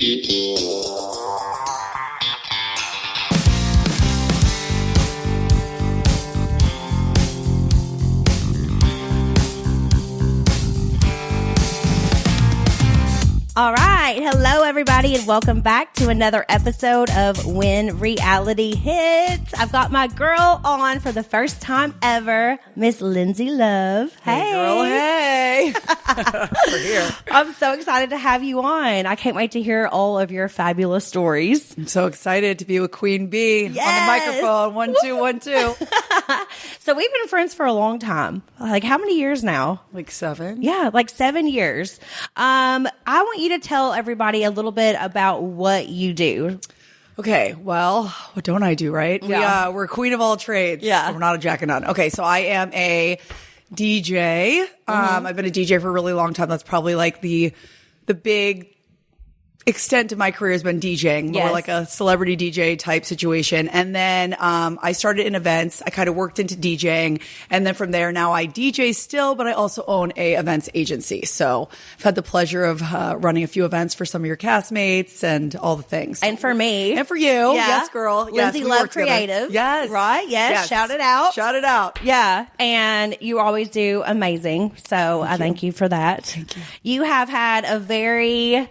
All right. Hello, everybody, and welcome back to another episode of When Reality Hits. I've got my girl on for the first time ever, Miss Lindsay Luv. Hey. Girl, hey. We're here. I'm so excited to have you on. I can't wait to hear all of your fabulous stories. I'm so excited to be with Queen Bee on the microphone. 1, 2, 1, 2. So we've been friends for a long time. Like, how many years now? Like 7. Yeah, like 7 years. I want you to tell everybody a little bit about what you do. Okay, well, what don't I do, right? Yeah. We're queen of all trades. Yeah. We're not a jack of none. Okay, so I am a DJ. I've been a DJ for a really long time. That's probably like the big extent of my career has been DJing, more like a celebrity DJ type situation. And then I started in events. I kind of worked into DJing. And then from there, now I DJ still, but I also own a events agency. So I've had the pleasure of running a few events for some of your castmates and all the things. And for me. And for you. Yeah. Yes, girl. Lindsay yes, Luv Creative. Yes. Right? Yes. Shout it out. Shout it out. Yeah. And you always do amazing. So I thank you for that. Thank you. You have had a very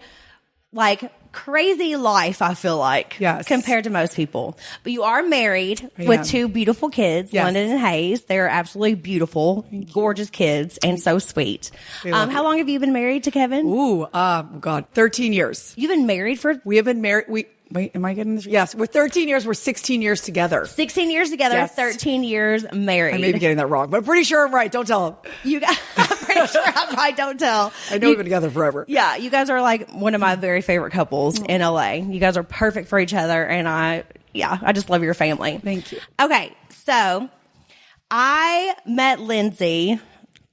crazy life, I feel like, compared to most people. But you are married with 2 beautiful kids, London and Hayes. They're absolutely beautiful, gorgeous kids, and so sweet. How long have you been married to Kevin? Ooh, God, 13 years. You've been married for? We have been married. Wait, am I getting this? Yes, we're 13 years. We're 16 years together. 16 years together, 13 years married. I may be getting that wrong, but I'm pretty sure I'm right. Don't tell him. I'm pretty sure I'm right. Don't tell. I know we've been together forever. Yeah, you guys are like one of my very favorite couples in LA. You guys are perfect for each other, and I just love your family. Thank you. Okay, so I met Lindsay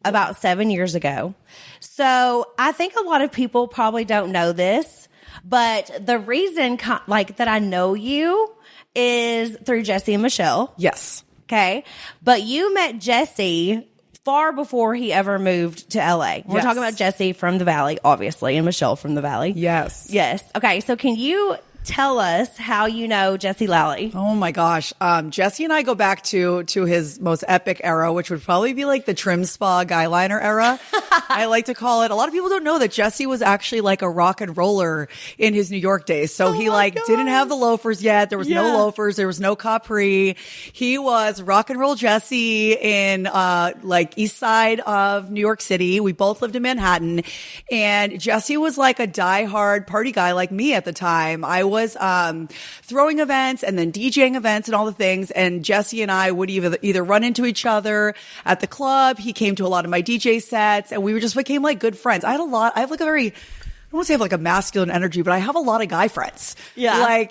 about 7 years ago. So I think a lot of people probably don't know this. But the reason that I know you is through Jesse and Michelle. Yes. Okay. But you met Jesse far before he ever moved to LA. We're talking about Jesse from the Valley, obviously, and Michelle from the Valley. Yes. Yes. Okay. So can you tell us how you know Jesse Lally? Oh my gosh. Jesse and I go back to his most epic era, which would probably be like the trim spa guy liner era. I like to call it. A lot of people don't know that Jesse was actually like a rock and roller in his New York days. So he didn't have the loafers yet. There was no loafers. There was no capri. He was rock and roll Jesse in east side of New York City. We both lived in Manhattan, and Jesse was like a diehard party guy like me at the time. I was throwing events and then DJing events and all the things. And Jesse and I would either run into each other at the club. He came to a lot of my DJ sets, and we just became like good friends. I have like a very, I won't say I have like a masculine energy, but I have a lot of guy friends. Yeah. I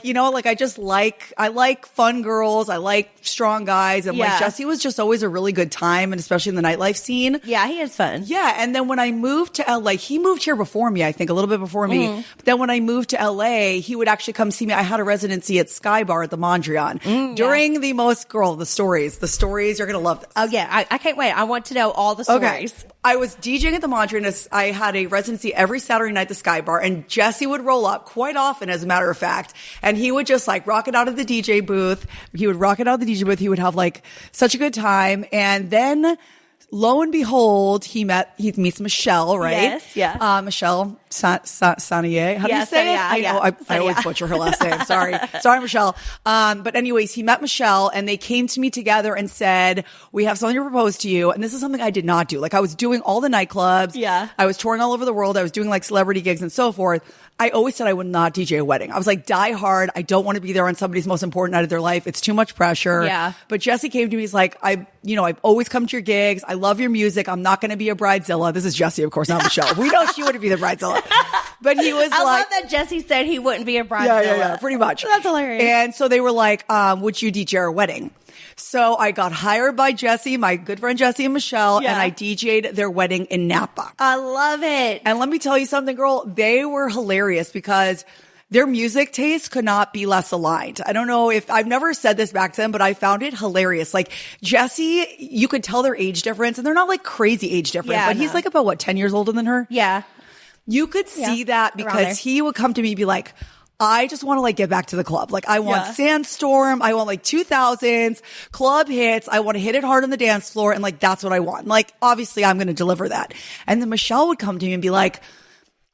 like fun girls. I like strong guys. And like Jesse was just always a really good time, and especially in the nightlife scene. Yeah, he is fun. Yeah. And then when I moved to LA, he moved here before me, I think a little bit before me. But then when I moved to LA, he would actually come see me. I had a residency at Sky Bar at the Mondrian during the stories. The stories, you're going to love this. Oh yeah. I can't wait. I want to know all the stories. Okay. I was DJing at the Mondrian. I had a residency every Saturday night at the Sky Bar, and Jesse would roll up quite often, as a matter of fact, and he would just like rock it out of the DJ booth. He would have like such a good time. And then lo and behold, he meets Michelle, right? Yes, yeah. Michelle Sanier. How do you say it? I always butcher her last name. Sorry, Michelle. But anyways, he met Michelle, and they came to me together and said, "We have something to propose to you." And this is something I did not do. Like, I was doing all the nightclubs. Yeah. I was touring all over the world. I was doing like celebrity gigs and so forth. I always said I would not DJ a wedding. I was like, die hard. I don't want to be there on somebody's most important night of their life. It's too much pressure. Yeah. But Jesse came to me. He's like, I've always come to your gigs. I love your music. I'm not going to be a bridezilla. This is Jesse, of course, not Michelle. We know she wouldn't be the bridezilla. But he was I love that Jesse said he wouldn't be a bridezilla. Yeah, pretty much. That's hilarious. And so they were like, would you DJ our wedding? So I got hired by Jesse, my good friend Jesse and Michelle, and I DJ'd their wedding in Napa. I love it. And let me tell you something, girl. They were hilarious because their music taste could not be less aligned. I don't know if I've never said this back to them, but I found it hilarious. Like Jesse, you could tell their age difference, and they're not like crazy age difference, but he's like about 10 years older than her? Yeah. You could see that because he would come to me and be like, I just want to like get back to the club. Like I want Sandstorm. I want like 2000s club hits. I want to hit it hard on the dance floor. And like, that's what I want. Like, obviously I'm going to deliver that. And then Michelle would come to me and be like,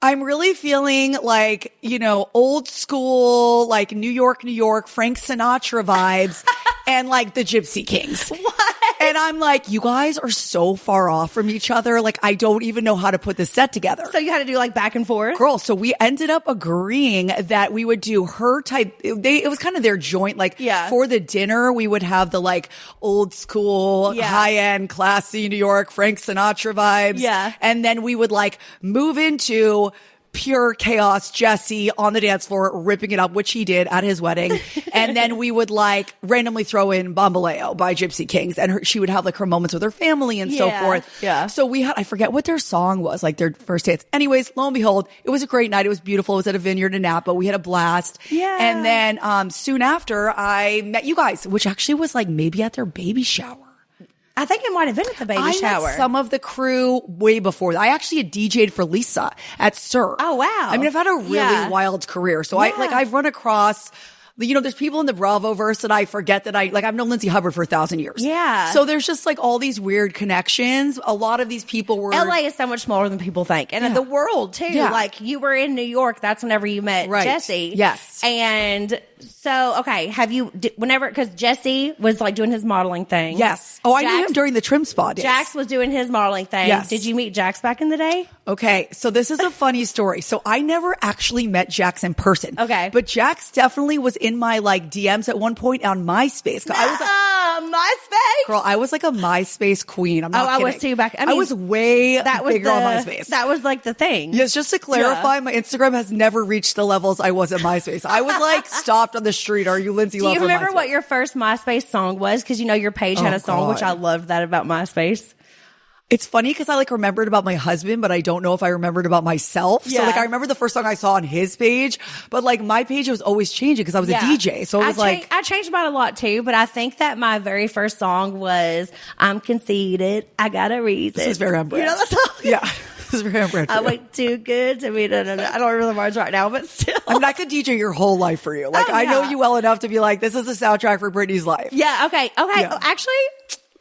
I'm really feeling like, you know, old school, like New York, Frank Sinatra vibes and like the Gypsy Kings. What? And I'm like, you guys are so far off from each other. Like, I don't even know how to put this set together. So you had to do like back and forth? Girl, so we ended up agreeing that we would do her type. It was kind of their joint. Like, for the dinner, we would have the like old school, high-end, classy New York, Frank Sinatra vibes. Yeah. And then we would like move into pure chaos, Jesse on the dance floor, ripping it up, which he did at his wedding. And then we would like randomly throw in Bamboleo by Gypsy Kings. And she would have like her moments with her family and so forth. Yeah. So we had, I forget what their song was, like their first hits. Anyways, lo and behold, it was a great night. It was beautiful. It was at a vineyard in Napa. We had a blast. Yeah. And then, soon after I met you guys, which actually was like maybe at their baby shower. I think it might have been at the baby shower. I met some of the crew way before. I actually had DJ'd for Lisa at Sir. Oh, wow. I mean, I've had a really wild career. So I've run across, you know, there's people in the Bravo verse that I forget that I've known Lindsay Hubbard for 1,000 years. Yeah. So there's just like all these weird connections. A lot of these people were. LA is so much smaller than people think. And in the world too. Yeah. Like you were in New York. That's whenever you met Jesse. Yes. And so, okay. Have you, cause Jesse was like doing his modeling thing. Yes. Oh, I knew him during the trim spa days. Jax was doing his modeling thing. Yes. Did you meet Jax back in the day? Okay, so this is a funny story. So I never actually met Jax in person. Okay. But Jax definitely was in my like DMs at one point on MySpace. I was like, MySpace? Girl, I was like a MySpace queen. I'm not kidding. I was too back. I mean, I was way bigger on MySpace. That was like the thing. Yes, just to clarify, my Instagram has never reached the levels I was at MySpace. I was like stopped on the street. Are you Lindsay Luv? Do you remember what your first MySpace song was? Because you know your page had a song, which I loved that about MySpace. It's funny because I like remembered about my husband, but I don't know if I remembered about myself. Yeah. So like I remember the first song I saw on his page, but like my page was always changing because I was a DJ. So it was I changed mine a lot too, but I think that my very first song was I'm Conceited, I Got a Reason. This is very on brand. You know the song? Yeah. This is very on brand. I wait too good to be, I don't remember the words right now, but still. I mean, I could DJ your whole life for you. Like I know you well enough to be like, this is the soundtrack for Brittany's life. Yeah. Okay. Yeah. Actually,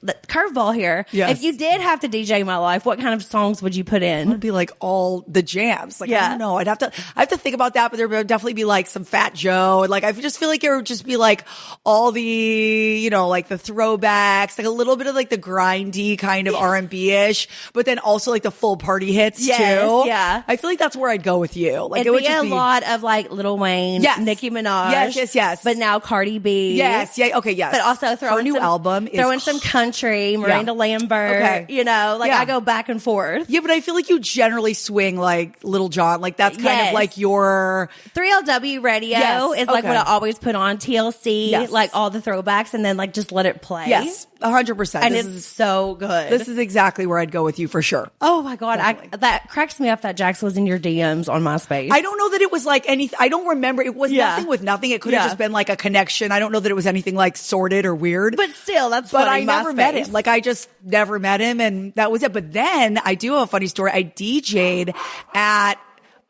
the curveball here. Yes. If you did have to DJ my life, what kind of songs would you put in? It would be like all the jams. Like, I don't know. I have to think about that, but there would definitely be like some Fat Joe. And like, I just feel like it would just be like all the, you know, like the throwbacks, like a little bit of like the grindy kind of R&B-ish, but then also like the full party hits too. Yeah. I feel like that's where I'd go with you. Like it would just be a lot of like Lil Wayne, Nicki Minaj. Yes. But now Cardi B. Yes. Yeah. Okay. Yes. But also her new album is throwing some country, Miranda Lambert, you know, like I go back and forth. Yeah, but I feel like you generally swing like Little John. Like that's kind of like your 3LW radio is like what I always put on TLC, like all the throwbacks and then like just let it play. Yes, 100%. And it's so good. This is exactly where I'd go with you for sure. Oh my God. That cracks me up that Jax was in your DMs on MySpace. I don't know that it was like anything. I don't remember. It was nothing with nothing. It could have just been like a connection. I don't know that it was anything like sordid or weird. But still, that's funny. But I never met him. Like I just never met him and that was it. But then I do have a funny story. I DJ'd at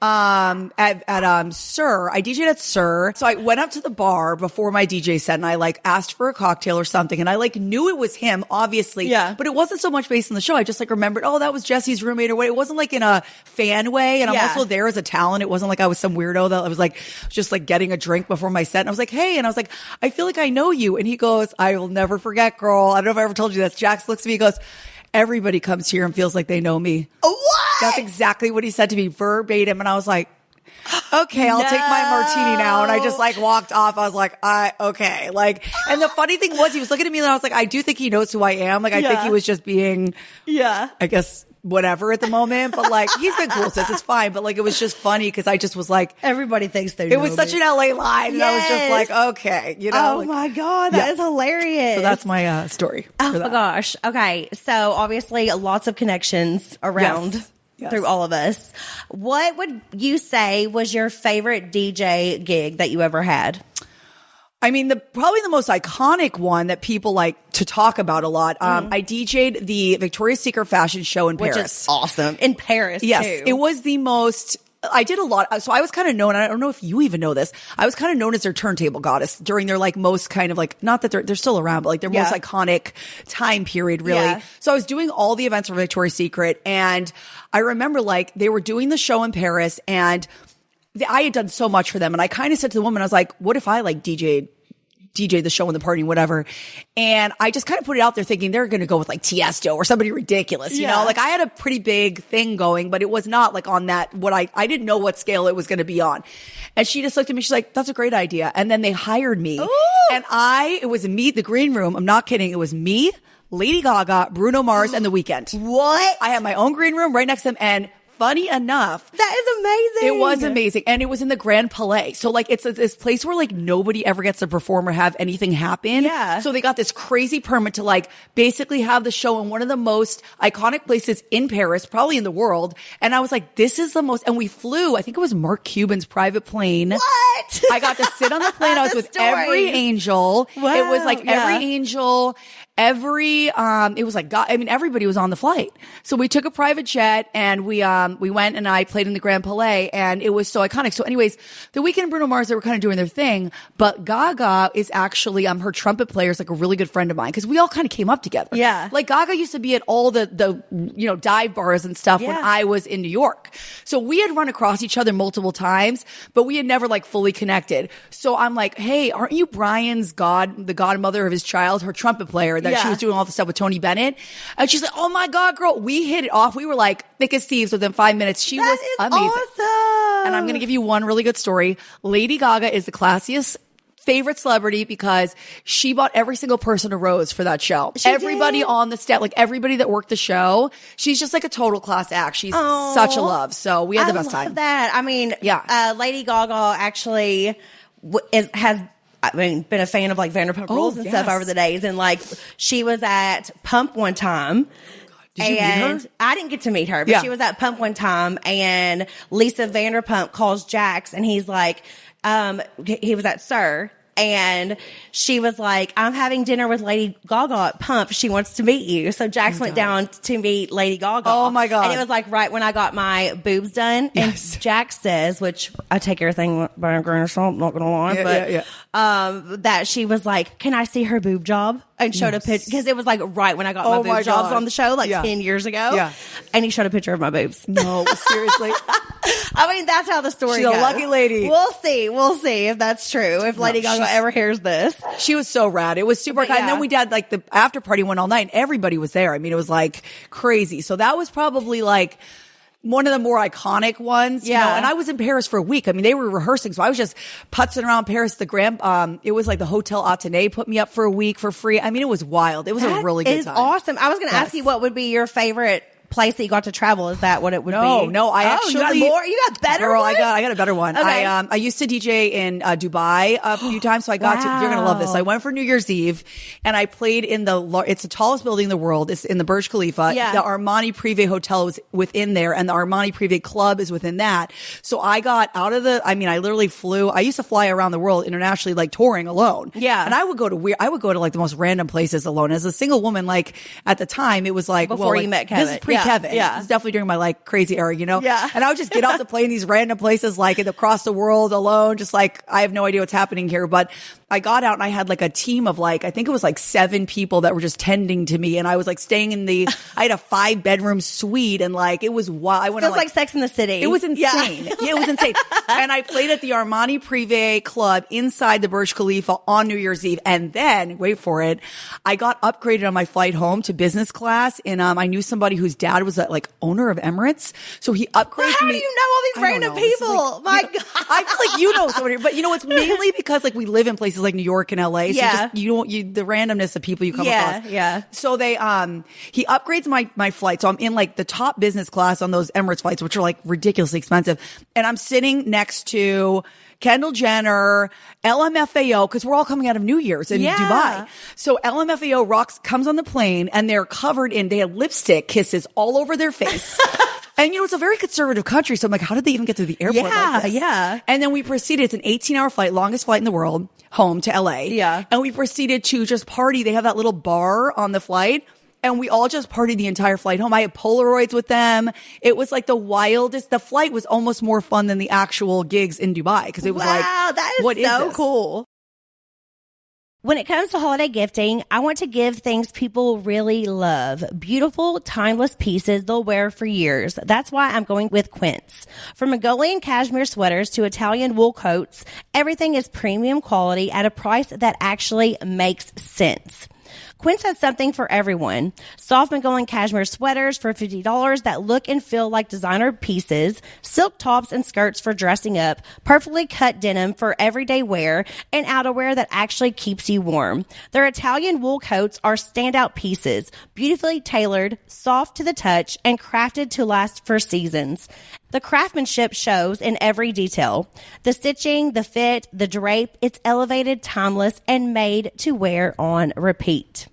Sir. I DJ'd at Sir. So I went up to the bar before my DJ set and I like asked for a cocktail or something and I like knew it was him, obviously. Yeah. But it wasn't so much based on the show. I just like remembered, oh, that was Jesse's roommate or what. It wasn't like in a fan way. And I'm also there as a talent. It wasn't like I was some weirdo that I was like just like getting a drink before my set. And I was like, hey, and I was like, I feel like I know you. And he goes, I will never forget, girl. I don't know if I ever told you this. Jax looks at me, he goes, everybody comes here and feels like they know me. What? That's exactly what he said to me verbatim. And I was like, okay, I'll take my martini now. And I just like walked off. I was like, okay. Like, and the funny thing was he was looking at me and I was like, I do think he knows who I am. Like, I think he was just being, I guess, whatever at the moment. But like, he's been cool since, it's fine. But like, it was just funny because I just was like, everybody thinks they know it was such an LA line. And I was just like, okay, you know. Oh my God, that is hilarious. So that's my story. Oh my gosh. Okay. So obviously lots of connections around. Yes. Through all of us. What would you say was your favorite DJ gig that you ever had? I mean, probably the most iconic one that people like to talk about a lot. I DJ'd the Victoria's Secret fashion show in Paris. Which is awesome. In Paris, yes, too. It was the most... I did a lot. So I was kind of known, I don't know if you even know this, I was kind of known as their turntable goddess during their like most kind of like, not that they're still around, but like their most iconic time period, really. Yeah. So I was doing all the events for Victoria's Secret, and I remember like they were doing the show in Paris, and I had done so much for them, and I kind of said to the woman, I was like, what if I like DJ the show and the party and whatever. And I just kind of put it out there thinking they're going to go with like Tiesto or somebody ridiculous, you know, like I had a pretty big thing going, but it was not like on that, I didn't know what scale it was going to be on. And she just looked at me. She's like, that's a great idea. And then they hired me. Ooh. And it was me, the green room. I'm not kidding. It was me, Lady Gaga, Bruno Mars, and The Weeknd. What? I had my own green room right next to them. And funny enough, that is amazing. It was amazing. And it was in the Grand Palais. So like it's this place where like nobody ever gets to perform or have anything happen. Yeah. So they got this crazy permit to like basically have the show in one of the most iconic places in Paris, probably in the world. And I was like, this is the most, and we flew, I think it was Mark Cuban's private plane. What? I got to sit on the plane. I was with every angel. Wow. It was like every angel. It was like God, I mean, everybody was on the flight. So we took a private jet and we went and I played in the Grand Palais, and it was so iconic. So anyways, The Weeknd and Bruno Mars, they were kind of doing their thing, but Gaga is actually, her trumpet player is like a really good friend of mine, because we all kind of came up together. Yeah. Like Gaga used to be at all the dive bars and stuff when I was in New York. So we had run across each other multiple times, but we had never like fully connected. So I'm like, hey, aren't you Brian's the godmother of his child, her trumpet player? That she was doing all the stuff with Tony Bennett. And she's like, oh my God, girl, we hit it off. We were like thick as thieves within 5 minutes. She was amazing. Awesome. And I'm going to give you one really good story. Lady Gaga is the classiest favorite celebrity because she bought every single person a rose for that show. Everybody on the set, like everybody that worked the show. She's just like a total class act. She's such a love. So we had the best time. I love that. I mean, Lady Gaga actually been a fan of like Vanderpump Rules and stuff over the days. And like, she was at Pump one time. Did you meet her? I didn't get to meet her, but she was at Pump one time, and Lisa Vanderpump calls Jax, and he's like, he was at Sir. And she was like, I'm having dinner with Lady Gaga at Pump. She wants to meet you. So Jax went down to meet Lady Gaga. Oh my God. And it was like right when I got my boobs done. Yes. And Jax says, which I take everything by a grain of salt, not going to lie, that she was like, can I see her boob job? And showed a picture, because it was like right when I got my boob jobs on the show, like 10 years ago. Yeah. And he showed a picture of my boobs. No, seriously. I mean, that's how the story goes. She's a lucky lady. We'll see if that's true. If Lady Gaga ever hears this. She was so rad. It was super kind. And then we did like the after party went all night, and everybody was there. I mean, it was like crazy. So that was probably like one of the more iconic ones, you know, and I was in Paris for a week. I mean, they were rehearsing, so I was just putzing around Paris. It was like the Hotel Athénée put me up for a week for free. I mean, it was wild. It was a really good time. It's awesome. I was going to ask you what would be your favorite place that you got to travel. Is that what it would be? No, I actually. You got more? You got better girl, ones? I got a better one. Okay. I used to DJ in Dubai a few times, so I got to, you're going to love this. I went for New Year's Eve, and I played in it's the tallest building in the world. It's in the Burj Khalifa. Yeah. The Armani Privé Hotel was within there, and the Armani Privé Club is within that. So I got out of I literally flew. I used to fly around the world internationally, like touring alone. Yeah. And I would go to like the most random places alone. As a single woman, like at the time, it was like, before you met Kevin. This is pre-Kevin. Yeah. This is definitely during my like crazy era, you know? Yeah. And I would just get off the plane in these random places, like across the world alone, just like, I have no idea what's happening here. But I got out and I had like a team of like, I think it was like 7 people that were just tending to me. And I was like staying I had a 5-bedroom suite, and like, it was wild. I went Feels like Sex in the City. It was insane. Yeah, it was insane. And I played at the Armani Privé Club inside the Burj Khalifa on New Year's Eve. And then, wait for it, I got upgraded on my flight home to business class. And I knew somebody whose dad was like owner of Emirates. So he upgraded me. How do you know all these random people? My God. I feel like you know somebody, but you know, it's mainly because like we live in places like New York and LA. So the randomness of people you come across. Yeah. So he upgrades my flight. So I'm in like the top business class on those Emirates flights, which are like ridiculously expensive. And I'm sitting next to Kendall Jenner, LMFAO, because we're all coming out of New Year's in Dubai. So LMFAO comes on the plane, and they're covered they had lipstick kisses all over their face. And it's a very conservative country. So I'm like, how did they even get to the airport like this? Yeah. And then we proceeded, it's an 18-hour flight, longest flight in the world, home to LA. Yeah. And we proceeded to just party. They have that little bar on the flight. And we all just partied the entire flight home. I had Polaroids with them. It was like the wildest. The flight was almost more fun than the actual gigs in Dubai. Because it was that is so cool. When it comes to holiday gifting, I want to give things people really love. Beautiful, timeless pieces they'll wear for years. That's why I'm going with Quince. From Mongolian cashmere sweaters to Italian wool coats, everything is premium quality at a price that actually makes sense. Quince has something for everyone. Soft Mongolian cashmere sweaters for $50 that look and feel like designer pieces, silk tops and skirts for dressing up, perfectly cut denim for everyday wear, and outerwear that actually keeps you warm. Their Italian wool coats are standout pieces, beautifully tailored, soft to the touch, and crafted to last for seasons. The craftsmanship shows in every detail. The stitching, the fit, the drape, it's elevated, timeless, and made to wear on repeat.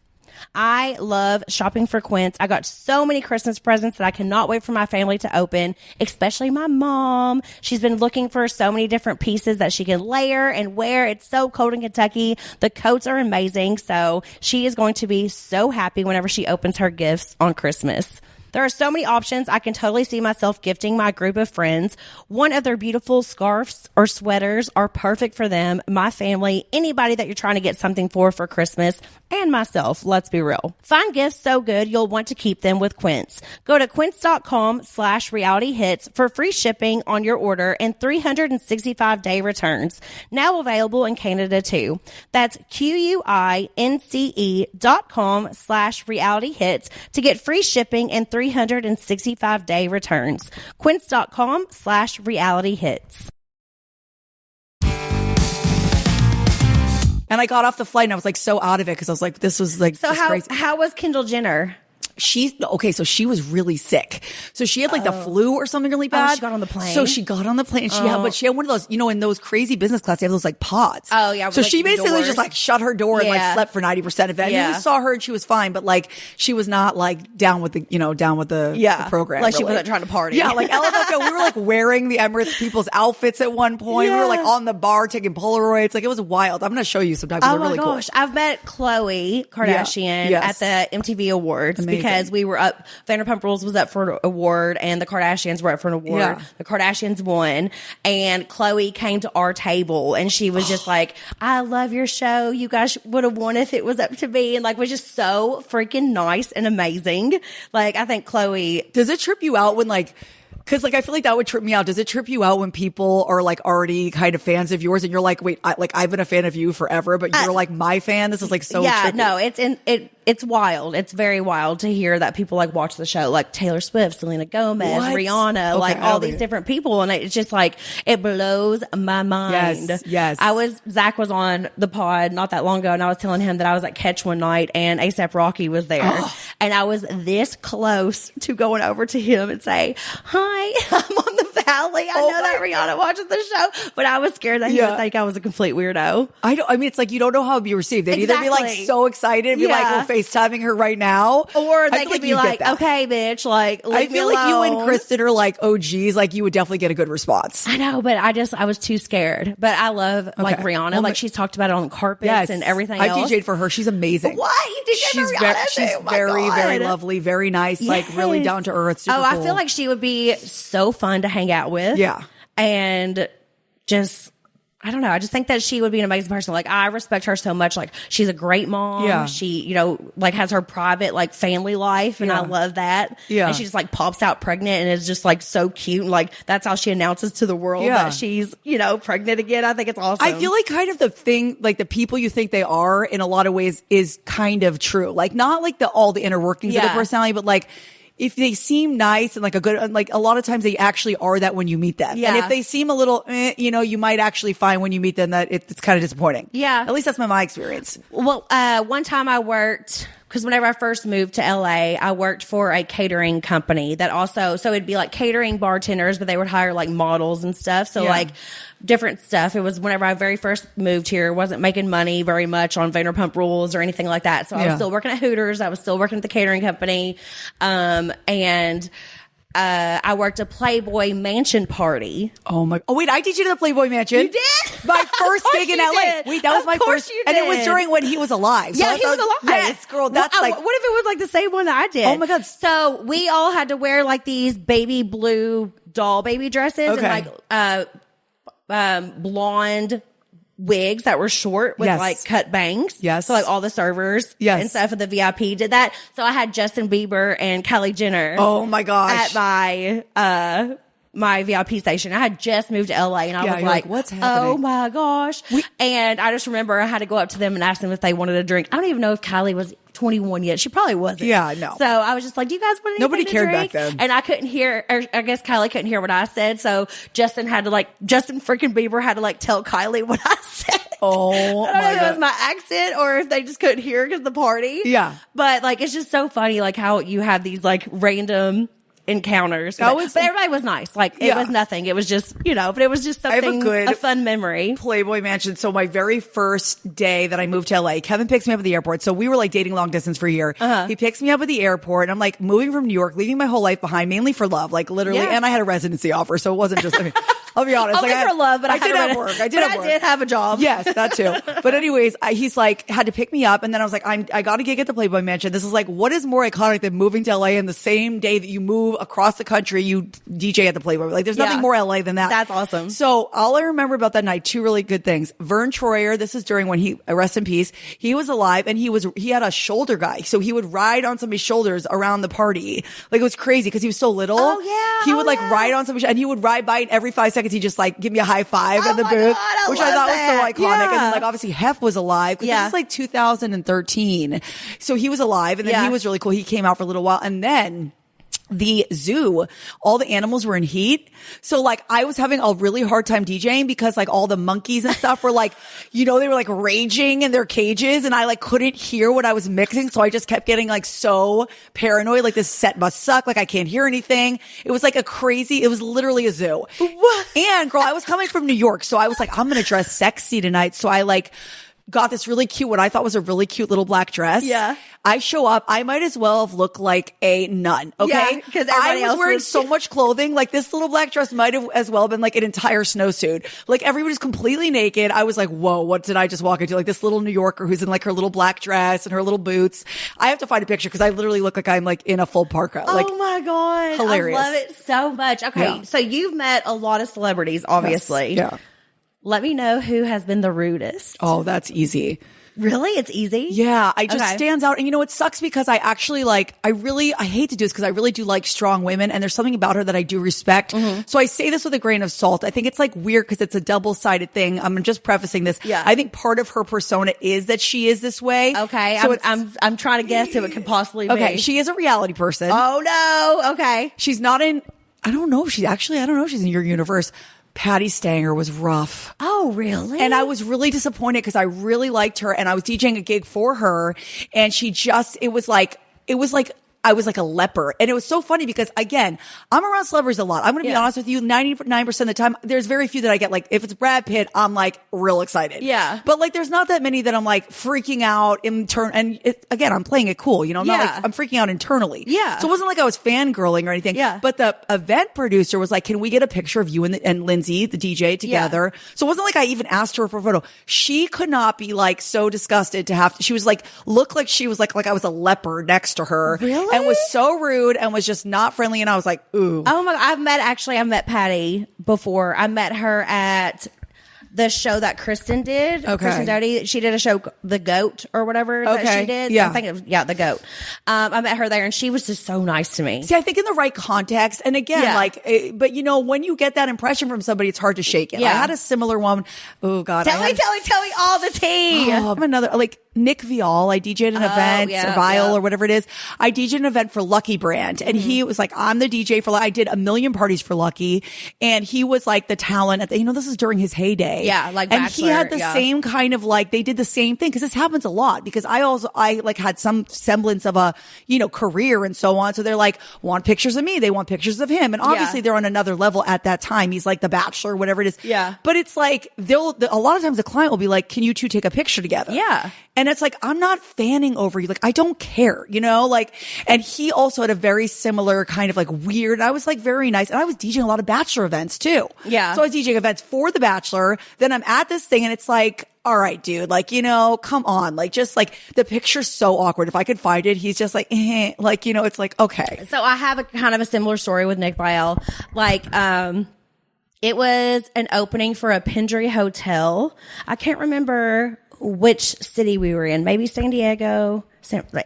I love shopping for Quince. I got so many Christmas presents that I cannot wait for my family to open, especially my mom. She's been looking for so many different pieces that she can layer and wear. It's so cold in Kentucky. The coats are amazing, so she is going to be so happy whenever she opens her gifts on Christmas. There are so many options. I can totally see myself gifting my group of friends. One of their beautiful scarves or sweaters are perfect for them, my family, anybody that you're trying to get something for Christmas, and myself. Let's be real. Find gifts so good you'll want to keep them with Quince. Go to quince.com/realityhits for free shipping on your order and 365-day returns. Now available in Canada too. That's QUINCE.com/realityhits to get free shipping and 365-day returns. Quince.com/realityhits. And I got off the flight and I was like so out of it because I was like, this was like, so how was Kendall Jenner? So she was really sick. So she had like the flu or something really bad. She got on the plane. So she got on the plane and she had one of those, in those crazy business class, they have those like pods. Oh yeah. So she basically just like shut her door and like slept for 90% of it. And we saw her and she was fine, but like she was not like down with the program. Like she wasn't trying to party. Yeah. Like we were like wearing the Emirates people's outfits at one point. We were like on the bar taking Polaroids. Like it was wild. I'm going to show you sometime. Oh my gosh. Cool. I've met Khloe Kardashian at the MTV Awards. Amazing. Because we were up, Vanderpump Rules was up for an award and the Kardashians were up for an award. Yeah. The Kardashians won and Khloe came to our table and she was just like, I love your show. You guys would have won if it was up to me. And like was just so freaking nice and amazing. Like I think Khloe. Does it trip you out when like, cause like I feel like that would trip me out. Does it trip you out when people are like already kind of fans of yours and you're like, wait, I've been a fan of you forever, but you're like my fan? This is like so trippy. No, it's wild. It's very wild to hear that people like watch the show, like Taylor Swift, Selena Gomez, Rihanna, like all these different people. And it's just like, it blows my mind. Yes. Zach was on the pod not that long ago and I was telling him that I was at Catch one night and A$AP Rocky was there. And I was this close to going over to him and say, hi, I'm on the Valley. I know that Rihanna watches the show, but I was scared that he would think I was a complete weirdo. I mean, it's like, you don't know how it'd be received. They'd either be like so excited and be like, we're FaceTiming her right now. Or they could be like, okay, bitch, like, leave me alone. I feel like you and Kristen are like OGs. Like you would definitely get a good response. I know, but I was too scared. But I love like Rihanna. Well, like she's talked about it on carpets and everything else. I've DJ'd for her. She's amazing. What? You DJ'd for Rihanna? She's very, very lovely, very nice, like really down to earth. Super cool. I feel like she would be so fun to hang out with. Yeah. And just, I don't know. I just think that she would be an amazing person. Like, I respect her so much. Like, she's a great mom. Yeah. She, like has her private, like, family life. And I love that. Yeah. And she just, like, pops out pregnant and is just, like, so cute. And, like, that's how she announces to the world that she's, pregnant again. I think it's awesome. I feel like kind of the thing, like, the people you think they are in a lot of ways is kind of true. Like, not like all the inner workings of the personality, but, like, if they seem nice and like a good, like a lot of times they actually are that when you meet them. Yeah. And if they seem a little, you might actually find when you meet them that it's kind of disappointing. Yeah. At least that's been my experience. Well, one time I worked, because whenever I first moved to LA, I worked for a catering company that also, so it'd be like catering bartenders, but they would hire like models and stuff. So like different stuff. It was whenever I very first moved here, wasn't making money very much on Vanderpump Rules or anything like that. So I was still working at Hooters. I was still working at the catering company. And I worked a Playboy Mansion party. Oh wait, I DJed at the Playboy Mansion. You did? My first gig in LA. Did. Wait, that was my first. And it was during when he was alive. So he was alive. Yes, girl. That's what if it was like the same one that I did? Oh my God. So we all had to wear like these baby blue doll baby dresses and like blonde wigs that were short with like cut bangs. Yes. So like all the servers and stuff of the VIP did that. So I had Justin Bieber and Kylie Jenner. Oh my gosh. At my VIP station. I had just moved to LA and I was like, what's happening? Oh my gosh. And I just remember I had to go up to them and ask them if they wanted a drink. I don't even know if Kylie was 21 yet. She probably wasn't. Yeah, no. So I was just like, do you guys want anything Nobody to cared drink? back then. And I couldn't hear, or I guess Kylie couldn't hear what I said. So Justin freaking Bieber had to like tell Kylie what I said. Oh I don't know my if God. it was my accent or if they just couldn't hear because of the party. Yeah. But like, it's just so funny, like how you have these like random encounters. But everybody was nice. Like it was nothing. It was just, but it was just something, a fun memory. Playboy Mansion. So my very first day that I moved to LA, Kevin picks me up at the airport. So we were like dating long distance for a year. He picks me up at the airport and I'm like moving from New York, leaving my whole life behind, mainly for love, like literally. Yeah. And I had a residency offer. So it wasn't just, I'll be honest. Only for love, but I did have work. I did have a job. Yes, that too. But anyways, he's like, had to pick me up. And then I was like, I got a gig at the Playboy Mansion. This is like, what is more iconic than moving to LA in the same day that you move across the country, you DJ at the Playboy. Like there's nothing more LA than that. That's awesome. So all I remember about that night, two really good things. Vern Troyer, this is during when he, rest in peace, he was alive and he had a shoulder guy. So he would ride on somebody's shoulders around the party. Like it was crazy because he was so little. Oh yeah. He would like ride on somebody and he would ride by and every 5 seconds he'd just like give me a high five at the booth, which I thought was so iconic. Yeah. And then like obviously Hef was alive because this is like 2013. So he was alive and then he was really cool. He came out for a little while and then the zoo, all the animals were in heat. So like I was having a really hard time DJing because like all the monkeys and stuff were like, they were like raging in their cages and I like couldn't hear what I was mixing. So I just kept getting like so paranoid. Like this set must suck. Like I can't hear anything. It was like it was literally a zoo. What? And girl, I was coming from New York. So I was like, I'm going to dress sexy tonight. So I like got this really cute, what I thought was a really cute little black dress. Yeah. I show up. I might as well have looked like a nun. Okay. Yeah, because I was wearing so much clothing. Like this little black dress might have as well been like an entire snowsuit. Like everybody's completely naked. I was like, whoa, what did I just walk into? Like this little New Yorker who's in like her little black dress and her little boots. I have to find a picture because I literally look like I'm like in a full parka. Like, oh my God. Hilarious. I love it so much. Okay. So you've met a lot of celebrities, obviously. Yes. Yeah. Let me know who has been the rudest. Oh, that's easy. Really? It's easy? Yeah. I just stands out. And it sucks because I actually I hate to do this because I really do like strong women and there's something about her that I do respect. Mm-hmm. So I say this with a grain of salt. I think it's like weird because it's a double-sided thing. I'm just prefacing this. Yeah. I think part of her persona is that she is this way. Okay. So I'm trying to guess who it could possibly be. Okay. She is a reality person. Oh no. Okay. She's not in, I don't know if she's in your universe. Patty Stanger was rough. Oh, really? And I was really disappointed because I really liked her and I was DJing a gig for her and it was like I was like a leper. And it was so funny because again, I'm around celebrities a lot. I'm going to be honest with you. 99% of the time, there's very few that I get like, if it's Brad Pitt, I'm like real excited. Yeah. But like, there's not that many that I'm like freaking out and again, I'm playing it cool. I'm not like, I'm freaking out internally. Yeah. So it wasn't like I was fangirling or anything. Yeah. But the event producer was like, can we get a picture of you and Lindsay, the DJ together? Yeah. So it wasn't like I even asked her for a photo. She could not be like so disgusted to have to, she was like, looked like she was like I was a leper next to her. Really? And was so rude and was just not friendly. And I was like, ooh. Oh my God. I've met Patty before. I met her at the show that Kristen did. Okay. Kristen Doty. She did a show, The Goat or whatever that she did. Yeah. I think it was, The Goat. I met her there and she was just so nice to me. See, I think in the right context. And again, but when you get that impression from somebody, it's hard to shake it. Yeah. I had a similar woman. Oh God. Tell me all the tea. I'm another, Nick Vial. I DJ'd an event, or whatever it is. I DJ'd an event for Lucky Brand. And he was like, I'm the DJ for, I did a million parties for Lucky. And he was like the talent at this is during his heyday. Yeah. And Bachelor, he had the same kind of they did the same thing. Cause this happens a lot because I had some semblance of a, career and so on. So they're like, want pictures of me. They want pictures of him. And obviously they're on another level at that time. He's like the Bachelor, whatever it is. Yeah. But it's like, a lot of times the client will be like, can you two take a picture together? Yeah. And And it's like, I'm not fanning over you. Like, I don't care, you know, like, and he also had a very similar kind of like weird, I was like very nice. And I was DJing a lot of Bachelor events too. Yeah. So I was DJing events for the Bachelor. Then I'm at this thing and it's like, all right, dude, like, you know, come on. Like, just like the picture's so awkward. If I could find it, he's just like, like, you know, it's like, okay. So I have a kind of a similar story with Nick Viall. Like, it was an opening for a Pendry hotel. I can't remember which city we were in. Maybe San Diego.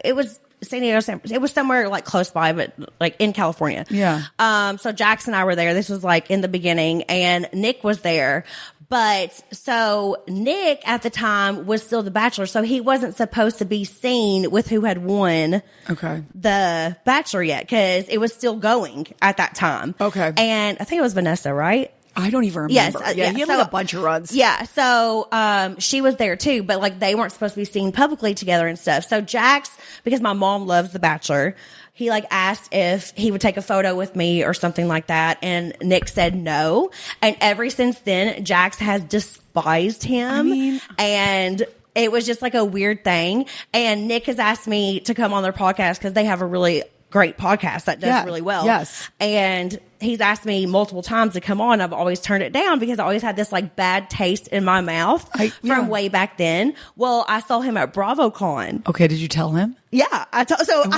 It was San Diego. It was somewhere like close by, but like in California. Yeah. So Jax and I were there. This was like in the beginning, and Nick was there. But so Nick at the time was still the Bachelor, so he wasn't supposed to be seen with who had won the Bachelor yet, because it was still going at that time. Okay. And I think it was Vanessa, right? I don't even remember. Yes, yeah, he had like a bunch of runs. Yeah, so she was there too, but like they weren't supposed to be seen publicly together and stuff. So Jax, because my mom loves The Bachelor, he like asked if he would take a photo with me or something like that, and Nick said no. And ever since then, Jax has despised him, and it was just like a weird thing. And Nick has asked me to come on their podcast because they have a really great podcast that does really well. Yes. And he's asked me multiple times to come on. I've always turned it down because I always had this like bad taste in my mouth from way back then. Well, I saw him at BravoCon. Okay. Did you tell him? Yeah. I talked to him.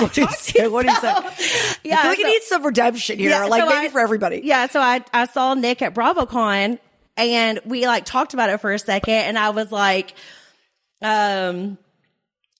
What do you say? Yeah. I feel like he needs some redemption here. Yeah, like maybe for everybody. Yeah. So I saw Nick at BravoCon and we like talked about it for a second, and I was like,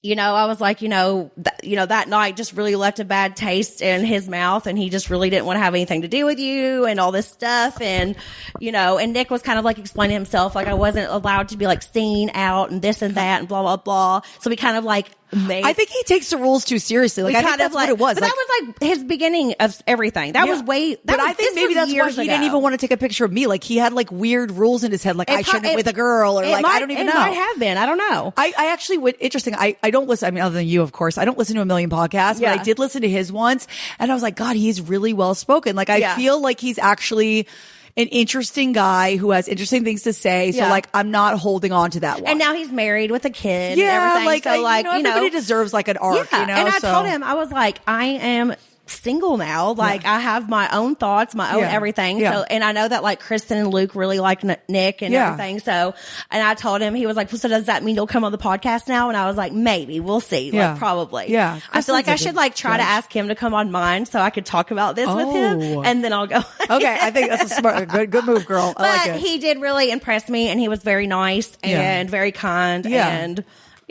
you know, I was like, that night just really left a bad taste in his mouth, and he just really didn't want to have anything to do with you and all this stuff. And, and Nick was kind of like explaining himself, like I wasn't allowed to be like seen out and this and that and blah, blah, blah. So we kind of like I think he takes the rules too seriously. Like, I think that's what it was. But that was like his beginning of everything. That was way, but I think maybe that's why he didn't even want to take a picture of me. Like, he had like weird rules in his head. Like, I shouldn't have with a girl, or like, I don't even know. It might have been. I don't know. I actually would, interesting. I don't listen, I mean, other than you, of course, I don't listen to a million podcasts, but I did listen to his once, and I was like, God, he's really well spoken. Like, I feel like he's actually an interesting guy who has interesting things to say. So like, I'm not holding on to that one. And now he's married with a kid. And everything. Like, so like, everybody deserves like an arc, And I told him, I was like, I am single now. Like, I have my own thoughts, my own everything. So, and I know that like Kristen and Luke really like Nick and everything. So, and I told him, he was like, well, so does that mean you'll come on the podcast now? And I was like, maybe, we'll see. Like, probably. Yeah. I feel like I should like try to ask him to come on mine so I could talk about this with him, and then I'll go. Okay. I think that's a smart, good move, girl. I like it. He did really impress me, and he was very nice and very kind and,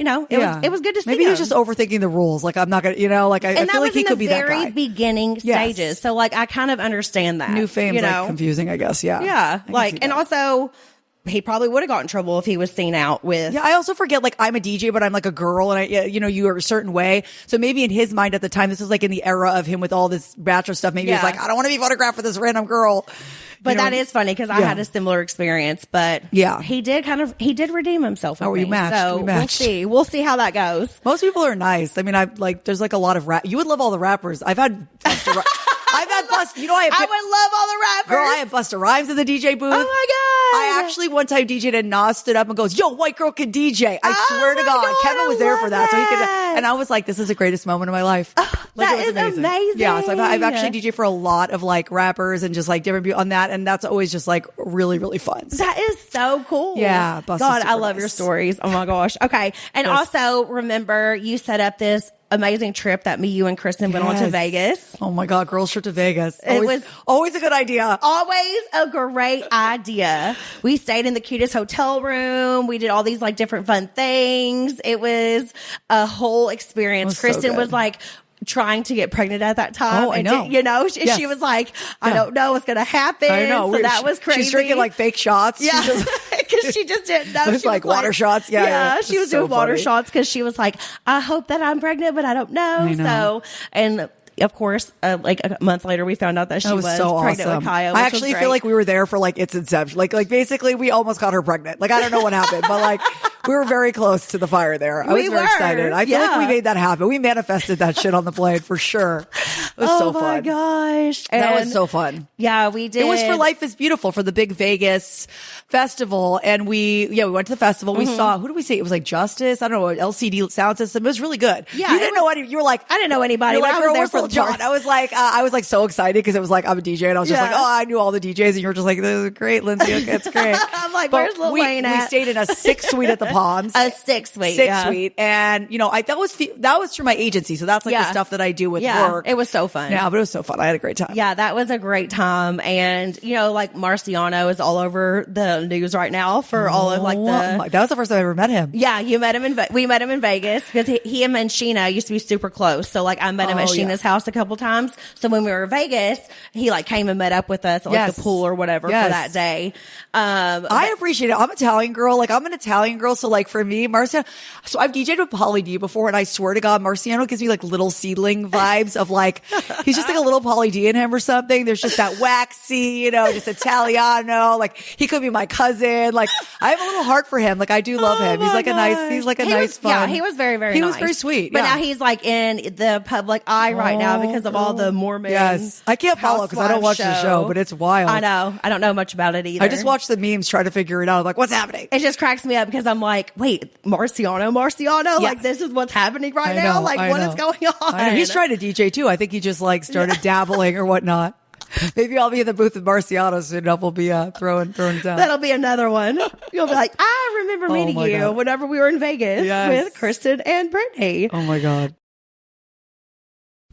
it was good to see Maybe him. he's just overthinking the rules. Like, I'm not going to, like, I feel like he could be that guy. And that was in the very beginning stages. So, like, I kind of understand that. New fame's like confusing, I guess. Yeah. Yeah. Like, and also, he probably would have gotten in trouble if he was seen out with. Yeah, I also forget, like, I'm a DJ, but I'm like a girl, and you are a certain way. So maybe in his mind at the time, this was like in the era of him with all this Bachelor stuff. Maybe he's like, I don't want to be photographed with this random girl. But that is funny because I had a similar experience. But he did redeem himself. With me. We matched. So we matched. We'll see how that goes. Most people are nice. I mean, there's like a lot of you would love all the rappers. I would love all the rappers. Girl, I had Busta Rhymes in the DJ booth. Oh my God. I actually one time DJ'd and Nas stood up and goes, yo, white girl can DJ. I swear to God. Kevin was there for that. So he could, and I was like, this is the greatest moment of my life. Like, that is amazing. Yeah. So I've actually DJed for a lot of like rappers and just like different people on that. And that's always just like really, really fun. So. That is so cool. Yeah. God, I love your stories. Oh my gosh. Okay. And also remember, you set up this amazing trip that you and Kristen went on to Vegas. Oh my God, girls trip to Vegas. It was always a good idea. Always a great idea. We stayed in the cutest hotel room. We did all these like different fun things. It was a whole experience. Kristen was like trying to get pregnant at that time. Oh, I know. She was like, I don't know what's going to happen. I know. So that was crazy. She's drinking like fake shots. Yeah. Because she just didn't know. It was like water shots. Yeah. She was doing water shots because she was like, I hope that I'm pregnant, but I don't know. I know. So, and of course, like a month later, we found out that she was so pregnant awesome. with Kaya. I actually feel like we were there for like its inception. Like basically, we almost got her pregnant. Like, I don't know what happened, but like We were very close to the fire there. I was very excited. I feel like we made that happen. We manifested that shit on the plane for sure. It was so fun. Oh my gosh. That was so fun. Yeah, we did. It was for Life is Beautiful, for the big Vegas festival. And we went to the festival. We saw, who did we see? It was like Justice. I don't know, LCD sound system. It was really good. Yeah. You didn't know any, you were like, I didn't know anybody. You're like, I was there for the John. I was like so excited because it was like, I'm a DJ. And I was just like, oh, I knew all the DJs. And you were just like, this is great, Lindsay. Okay, it's great. I'm like, where's Lil Wayne at? We stayed in a 6 suite at the Palms. A 6 suite. 6 suite. And, that was through my agency. So that's like the stuff that I do with work. It was so fun. Yeah, but it was so fun. I had a great time. Yeah, that was a great time. And, like Marciano is all over the news right now for all of like that was the first time I ever met him. Yeah, we met him in Vegas because he and Sheena used to be super close. So like I met him at Sheena's house a couple times. So when we were in Vegas, he like came and met up with us at like the pool or whatever for that day. I appreciate it. I'm an Italian girl. Like I'm an Italian girl. So like for me, Marciano, so I've DJed with Pauly D before, and I swear to God, Marciano gives me like little seedling vibes of like, he's just like a little Pauly D in him or something. There's just that waxy, just Italiano. Like he could be my cousin. Like I have a little heart for him. Like I do love him. He's like a nice fun. Yeah, he was very, very nice. He was very sweet. But now he's like in the public eye right now because of all the Mormon. Yes. I can't follow because I don't watch the show, but it's wild. I know. I don't know much about it either. I just watch the memes, try to figure it out. I'm like, what's happening? It just cracks me up because I'm like, wait, Marciano? Yes. Like this is what's happening right now? Like what is going on? He's trying to DJ too. I think he just like started dabbling or whatnot. Maybe I'll be in the booth with Marciano soon enough. We'll be throwing it down. That'll be another one. You'll be like, I remember meeting you whenever we were in Vegas with Kristen and Brittany. Oh my God.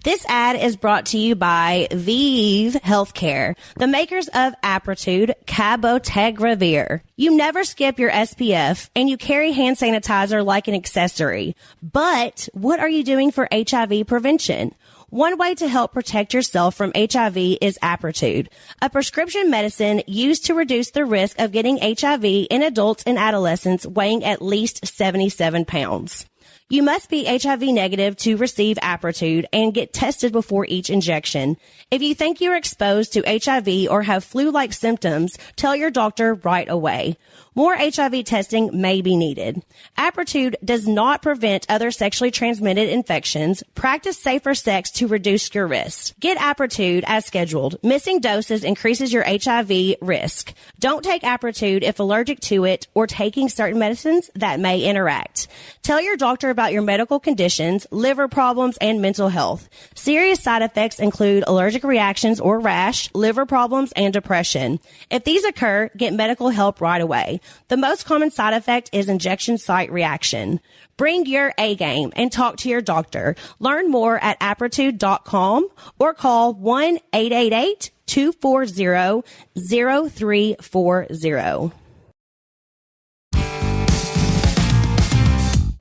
This ad is brought to you by Vive Healthcare, the makers of Apritude Cabotegravir. You never skip your SPF, and you carry hand sanitizer like an accessory. But what are you doing for HIV prevention? One way to help protect yourself from HIV is Apritude, a prescription medicine used to reduce the risk of getting HIV in adults and adolescents weighing at least 77 pounds. You must be HIV negative to receive Apritude and get tested before each injection. If you think you're exposed to HIV or have flu-like symptoms, tell your doctor right away. More HIV testing may be needed. Apritude does not prevent other sexually transmitted infections. Practice safer sex to reduce your risk. Get Apritude as scheduled. Missing doses increases your HIV risk. Don't take Apritude if allergic to it or taking certain medicines that may interact. Tell your doctor about your medical conditions, liver problems, and mental health. Serious side effects include allergic reactions or rash, liver problems, and depression. If these occur, get medical help right away. The most common side effect is injection site reaction. Bring your A game and talk to your doctor. Learn more at apritude.com or call 1-888-240-0340.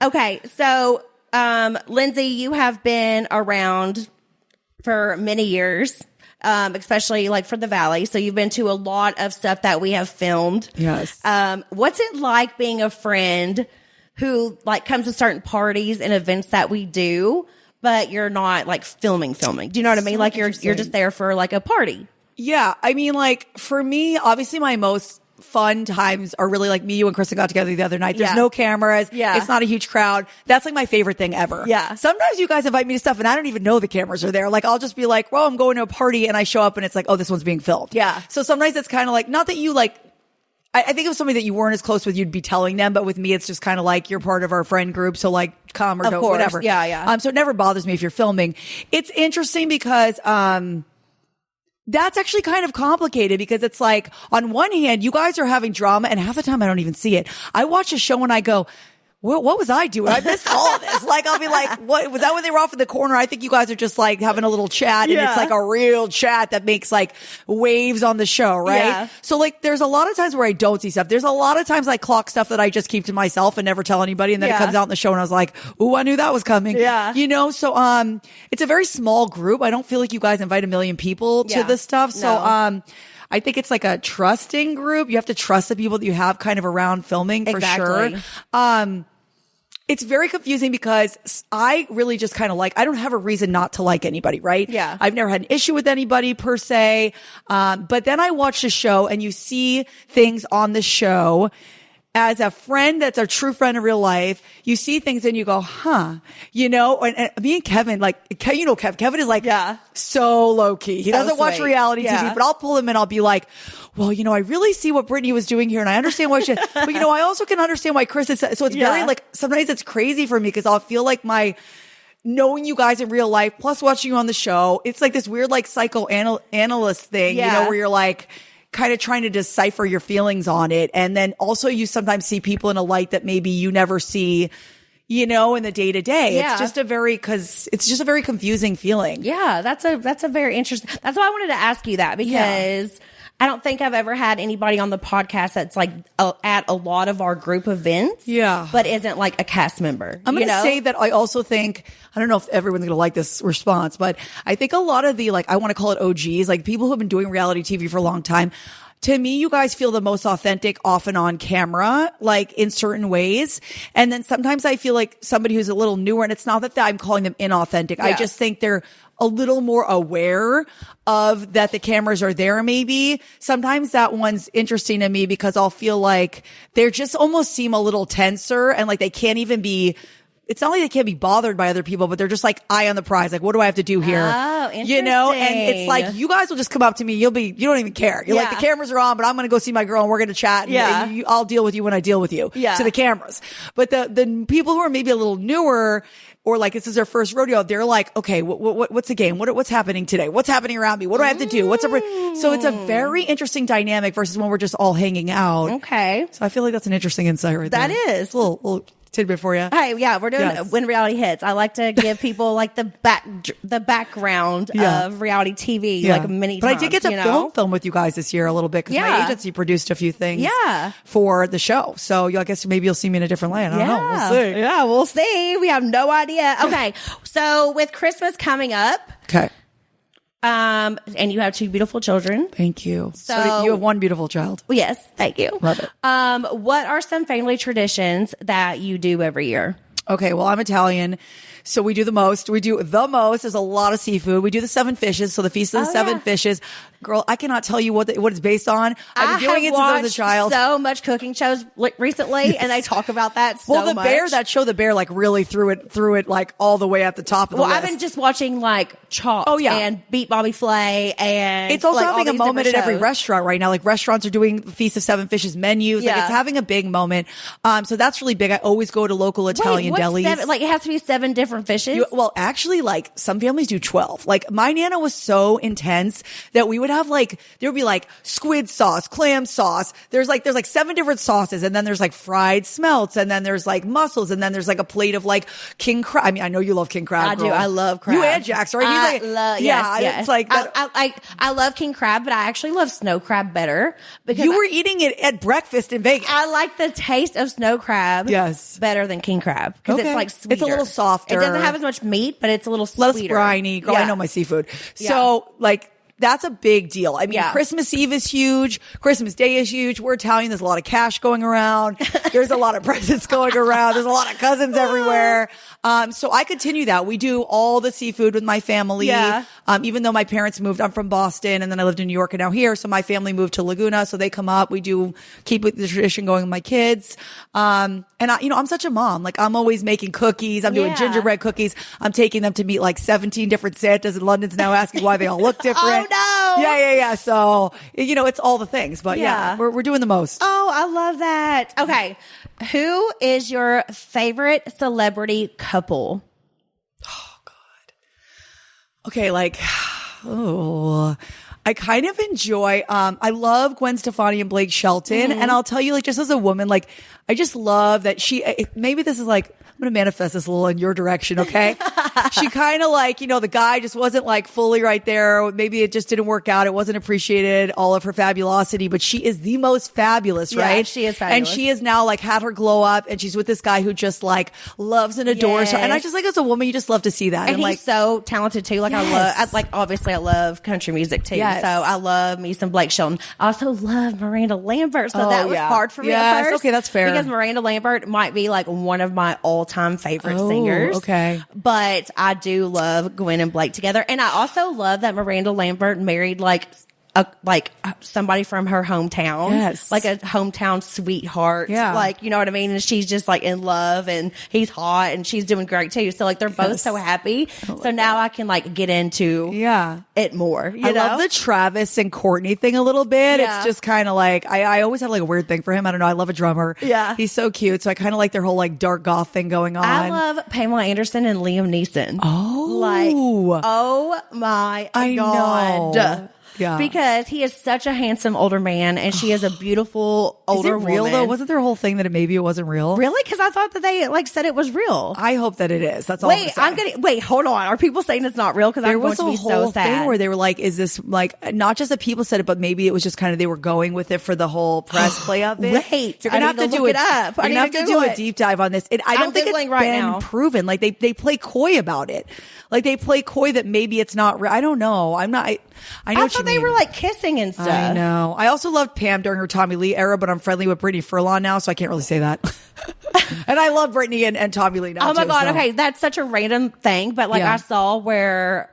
Okay, so Lindsay, you have been around for many years. Especially like for the Valley. So you've been to a lot of stuff that we have filmed. Yes. What's it like being a friend who like comes to certain parties and events that we do, but you're not like filming? Do you know what I mean? Like you're just there for like a party. Yeah. I mean, like for me, obviously my most fun times are really like me, you and Kristen got together the other night. There's no cameras. Yeah. It's not a huge crowd. That's like my favorite thing ever. Yeah. Sometimes you guys invite me to stuff and I don't even know the cameras are there. Like I'll just be like, well, I'm going to a party and I show up and it's like, oh, this one's being filmed. Yeah. So sometimes it's kind of like, not that you like, I think if somebody that you weren't as close with, you'd be telling them. But with me, it's just kind of like you're part of our friend group. So like come or of don't, course. whatever. Yeah. Yeah. So it never bothers me if you're filming. It's interesting because, that's actually kind of complicated because it's like, on one hand, you guys are having drama and half the time I don't even see it. I watch a show and I go, what was I doing? I missed all of this. Like, I'll be like, what was that when they were off in the corner? I think you guys are just like having a little chat and it's like a real chat that makes like waves on the show, right? Yeah. So like, there's a lot of times where I don't see stuff. There's a lot of times I clock stuff that I just keep to myself and never tell anybody. And then it comes out in the show and I was like, ooh, I knew that was coming. Yeah. So, it's a very small group. I don't feel like you guys invite 1 million people to this stuff. So, I think it's like a trusting group. You have to trust the people that you have kind of around filming for sure. It's very confusing because I really just kind of like, I don't have a reason not to like anybody, right? Yeah. I've never had an issue with anybody per se. But then I watch the show and you see things on the show as a friend that's a true friend in real life, you see things and you go, huh, you know, and me and Kevin, like, you know, Kevin is like, so low key. He doesn't watch reality TV, but I'll pull him and I'll be like, well, you know, I really see what Brittany was doing here and I understand why but you know, I also can understand why Chris is, so it's very like, sometimes it's crazy for me because I'll feel like knowing you guys in real life plus watching you on the show, it's like this weird like psychoanalyst thing, you know, where you're like, kind of trying to decipher your feelings on it. And then also you sometimes see people in a light that maybe you never see, you know, in the day to day. It's just it's just a very confusing feeling. Yeah. That's a very interesting, that's why I wanted to ask you that because I don't think I've ever had anybody on the podcast that's like at a lot of our group events. But isn't like a cast member. I'm going to say that I also think, I don't know if everyone's going to like this response, but I think a lot of the, like, I want to call it OGs, like people who have been doing reality TV for a long time. To me, you guys feel the most authentic often on camera, like in certain ways. And then sometimes I feel like somebody who's a little newer, and it's not that I'm calling them inauthentic. I just think they're a little more aware of that the cameras are there maybe. Sometimes that one's interesting to me because I'll feel like they just almost seem a little tenser and like they can't even be, it's not like they can't be bothered by other people, but they're just like eye on the prize. Like, what do I have to do here? Oh, interesting. You know, and it's like, you guys will just come up to me. You don't even care. You're like, the cameras are on, but I'm going to go see my girl and we're going to chat. And I'll deal with you when I deal with you. To the cameras. But the people who are maybe a little newer, or like this is their first rodeo, they're like, okay, what's the game? What's happening today? What's happening around me? What do I have to do? So it's a very interesting dynamic versus when we're just all hanging out. Okay. So I feel like that's an interesting insight right there. That is. A little tidbit for you. Hey, we're doing when reality hits. I like to give people like the background of reality TV, like many times. But I did get to film with you guys this year a little bit because my agency produced a few things for the show. So I guess maybe you'll see me in a different light. I don't know. We'll see. Yeah, we'll see. We have no idea. Okay, so with Christmas coming up. Okay. And you have two beautiful children. Thank you. So you have one beautiful child. Yes, thank you. Love it. What are some family traditions that you do every year? Okay, well, I'm Italian, so we do the most. There's a lot of seafood. We do the 7 fishes, so the Feast of the 7 fishes. Girl, I cannot tell you what it's based on. I've been doing it since I was a child. So much cooking shows recently, and they talk about that so much. Well, the bear, like really threw it like all the way at the top of the list. I've been just watching like Chopped and Beat Bobby Flay, and it's also like, having a moment at every restaurant right now. Like restaurants are doing Feast of 7 Fishes menus. Like it's having a big moment. So that's really big. I always go to local Italian delis. 7? Like it has to be 7 different fishes? Well, actually, like some families do 12. Like my Nana was so intense that we would have like, there would be like squid sauce, clam sauce. There's like 7 different sauces. And then there's like fried smelts. And then there's like mussels. And then there's like a plate of like king crab. I mean, I know you love king crab. I do. I love crab. You and Jax, right? Yes. It's like that. I love king crab, but I actually love snow crab better because you were eating it at breakfast in Vegas. I like the taste of snow crab better than king crab because it's like sweeter. It's a little softer. It doesn't have as much meat, but it's a little sweeter. Less briny. Girl, I know my seafood. So like, that's a big deal. I mean, Christmas Eve is huge. Christmas Day is huge. We're Italian. There's a lot of cash going around. There's a lot of presents going around. There's a lot of cousins everywhere. So I continue that. We do all the seafood with my family. Even though my parents moved, I'm from Boston and then I lived in New York and now here. So my family moved to Laguna. So they come up. We do keep the tradition going with my kids. And I'm such a mom. Like I'm always making cookies. I'm doing gingerbread cookies. I'm taking them to meet like 17 different Santas in London's now asking why they all look different. Oh, no. Yeah. So, it's all the things, but we're doing the most. Oh, I love that. Okay. Who is your favorite celebrity couple? Oh, God. Okay. I kind of enjoy, I love Gwen Stefani and Blake Shelton. And I'll tell you, like, just as a woman, like, I just love that maybe this is like, I'm going to manifest this a little in your direction, okay? She kind of like, the guy just wasn't like fully right there. Maybe it just didn't work out. It wasn't appreciated, all of her fabulosity, but she is the most fabulous, right? She is fabulous. And she has now like had her glow up and she's with this guy who just like loves and adores her. And I just like as a woman, you just love to see that. And he's like, so talented too. Like obviously I love country music too. Yes. So I love me some Blake Shelton. I also love Miranda Lambert. So that was hard for me at first. Okay, that's fair. Because Miranda Lambert might be like one of my all-time favorite singers. Okay. But I do love Gwen and Blake together. And I also love that Miranda Lambert married like somebody from her hometown. Yes. Like a hometown sweetheart. Yeah. Like, you know what I mean? And she's just like in love and he's hot and she's doing great too. So like they're both so happy. So now I can like get into it more. I love the Travis and Courtney thing a little bit. It's just kind of like, I always had like a weird thing for him. I don't know. I love a drummer. Yeah. He's so cute. So I kind of like their whole like dark goth thing going on. I love Pamela Anderson and Liam Neeson. Oh my God. Know. Yeah. Because he is such a handsome older man and she is a beautiful older woman. Is it real though? Wasn't there a whole thing that maybe it wasn't real? Really? Because I thought that they like said it was real. I hope that it is. That's all. Wait, hold on. Are people saying it's not real? Because I'm going to be so sad. There was a whole thing where they were like, is this like, not just that people said it, but maybe it was just kind of, they were going with it for the whole press play of it. Wait, you're going to have to do it up. You're going to have to do a deep dive on this. I don't think it's been proven. Like they play coy about it. Like they play coy that maybe it's not real. I don't know. I know what you mean. They were like kissing and stuff. I know. I also loved Pam during her Tommy Lee era, but I'm friendly with Brittany Furlan now, so I can't really say that. And I love Brittany and Tommy Lee now. Oh my God. So. Okay. That's such a random thing, but like I saw where,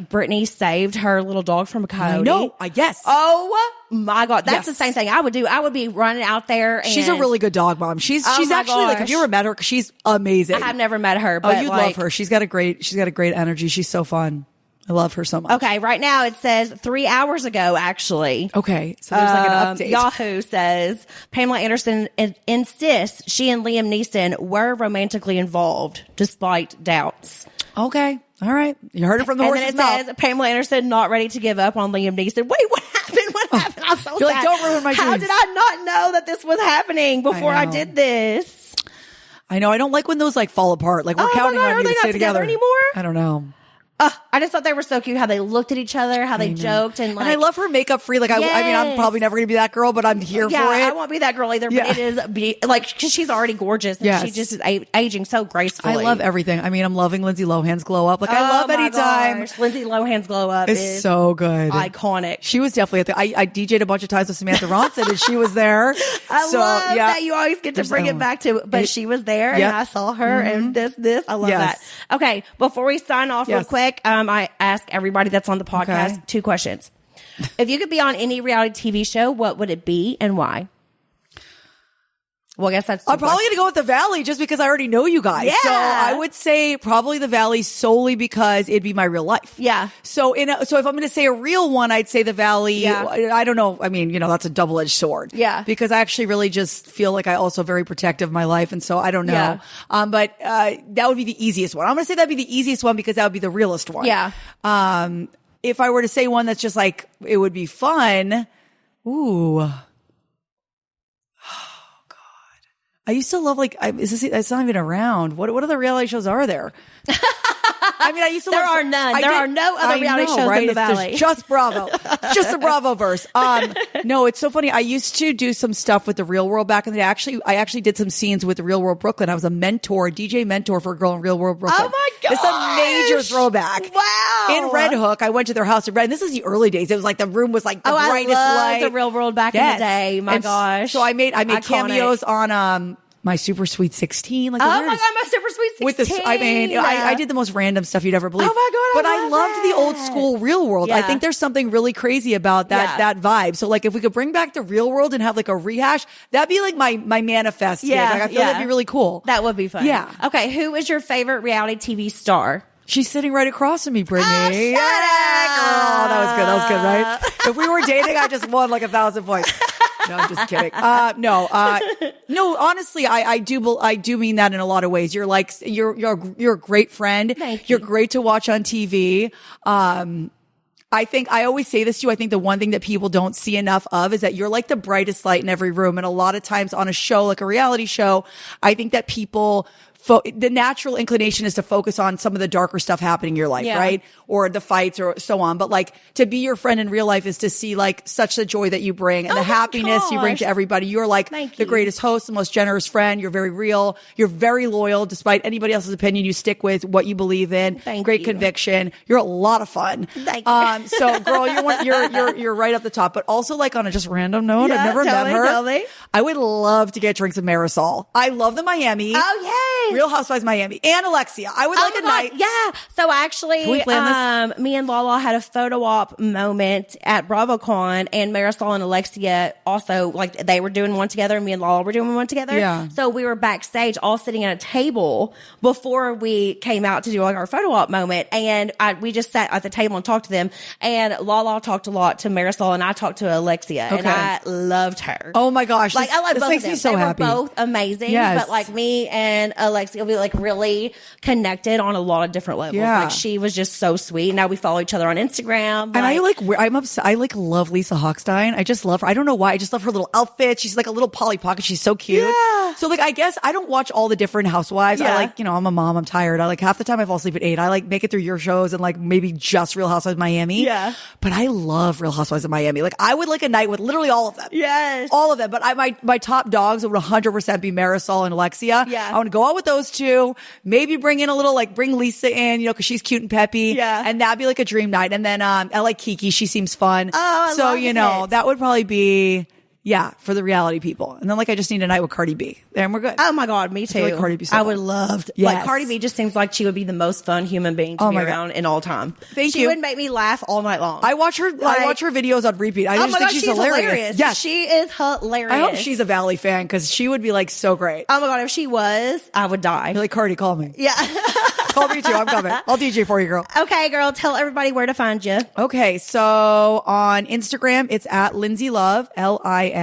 Brittany saved her little dog from a coyote. I know. Yes. Oh my God. That's the same thing I would do. I would be running out there. And she's a really good dog mom. She's actually like, have you ever met her? She's amazing. I have never met her, but you'd love her. She's got a great energy. She's so fun. I love her so much. Okay, right now it says 3 hours ago, actually. Okay, so there's like an update. Yahoo says Pamela Anderson insists she and Liam Neeson were romantically involved, despite doubts. Okay, all right. You heard it from the horse's mouth. And then it says Pamela Anderson not ready to give up on Liam Neeson. Wait, what happened? What happened? I'm so sad. Like, don't ruin my dreams. How did I not know that this was happening before I did this? I know. I don't like when those like fall apart. Like we're counting on you to stay together anymore. I don't know. I just thought they were so cute. How they looked at each other, how they joked, and like. And I love her makeup free. Like I mean, I'm probably never gonna be that girl, but I'm here for it. I won't be that girl either. But it is like because she's already gorgeous and she just is aging so gracefully. I love everything. I mean, I'm loving Lindsay Lohan's glow up. Like I love anytime. Lindsay Lohan's glow up is so good, iconic. She was definitely at the. I DJ'd a bunch of times with Samantha Ronson, and she was there. I love that you always get to bring it back to. But she was there, and I saw her, and this. I love that. Okay, before we sign off real quick, I ask everybody that's on the podcast 2 questions. If you could be on any reality TV show, what would it be and why? Well, I guess that's. I'm probably going to go with The Valley just because I already know you guys. Yeah. So I would say probably The Valley solely because it'd be my real life. Yeah. So so if I'm going to say a real one, I'd say The Valley. Yeah. I don't know. I mean, that's a double-edged sword. Yeah. Because I actually really just feel like I also very protective of my life. And so I don't know. Yeah. But that would be the easiest one. I'm going to say that'd be the easiest one because that would be the realest one. Yeah. If I were to say one that's just like, it would be fun. Ooh. I used to love it's not even around. What other reality shows are there? I mean, I used to. There are none. There are no other reality shows in the Valley. There's just Bravo, just the Bravo verse. No, it's so funny. I used to do some stuff with the Real World back in the day. I actually did some scenes with the Real World Brooklyn. I was a DJ mentor for a girl in Real World Brooklyn. Oh my god, it's a major throwback. Wow. In Red Hook, I went to their house in Red. And this is the early days. It was like the room was like the brightest light. The Real World back in the day. My gosh. So I made cameos on my Super Sweet 16. Like my God, my Super Sweet 16. With this, I mean, I did the most random stuff you'd ever believe. Oh my God, but I loved the old school Real World. Yeah. I think there's something really crazy about that vibe. So like if we could bring back the Real World and have like a rehash, that'd be like my manifest. Yeah. Like I feel that'd be really cool. That would be fun. Yeah. Okay. Who is your favorite reality TV star? She's sitting right across from me, Brittany. Oh, shut up. Girl, that was good, right? If we were dating, I just won like 1,000 points. No, I'm just kidding. No, honestly, I do mean that in a lot of ways. You're like, you're a great friend. Thank you. You're great to watch on TV. I think I always say this to you. I think the one thing that people don't see enough of is that you're like the brightest light in every room. And a lot of times on a show, like a reality show, I think that people the natural inclination is to focus on some of the darker stuff happening in your life, right? Or the fights or so on. But like to be your friend in real life is to see like such the joy that you bring and the happiness you bring to everybody. You're like the greatest host, the most generous friend. You're very real. You're very loyal despite anybody else's opinion. You stick with what you believe in. Great conviction. You're a lot of fun. Thank you. So girl, you're right up the top. But also like on a just random note, I've never met her. Tell me. I would love to get drinks with Marisol. I love the Miami. Oh, yay. Real Housewives Miami and Alexia. I would like a night. Yeah. So actually, me and Lala had a photo op moment at BravoCon, and Marisol and Alexia also, like, they were doing one together, and me and Lala were doing one together. Yeah. So we were backstage all sitting at a table before we came out to do like our photo op moment, and we just sat at the table and talked to them, and Lala talked a lot to Marisol, and I talked to Alexia, and I loved her. Oh my gosh. Like, I love this both makes of them. me so happy. They were both amazing, yes. but like me and Alexia, we like really connected on a lot of different levels. Yeah. Like, she was just so sweet. Now we follow each other on Instagram. And I'm obsessed. I like love Lisa Hochstein. I just love her. I don't know why. I just love her little outfit. She's like a little Polly Pocket. She's so cute. Yeah. So like, I guess I don't watch all the different housewives. Yeah. I like, I'm a mom. I'm tired. I like half the time I fall asleep at 8. I like make it through your shows and like maybe just Real Housewives of Miami. Yeah. But I love Real Housewives of Miami. Like, I would like a night with literally all of them. Yes. All of them. But my top dogs would 100% be Marisol and Alexia. Yeah. I want to go out with those two. Maybe bring in a little, like, bring Lisa in, cause she's cute and peppy. Yeah. And that'd be like a dream night. And then, I like Kiki. She seems fun. Oh, so, I love it. that would probably be, for the reality people. And then like, I just need a night with Cardi B. And we're good. Oh my God, me too. Like Cardi B I would love to. Yes. Like, Cardi B just seems like she would be the most fun human being to be around in all time. She would make me laugh all night long. I watch her videos on repeat. I just think she's hilarious. Yes. She is hilarious. I hope she's a Valley fan because she would be like so great. Oh my God, if she was, I would die. You're like, Cardi, call me. Yeah. Call me too. I'm coming. I'll DJ for you, girl. Okay, girl. Tell everybody where to find you. Okay. So on Instagram, it's at Lindsay Luv, LINDSAYLUV.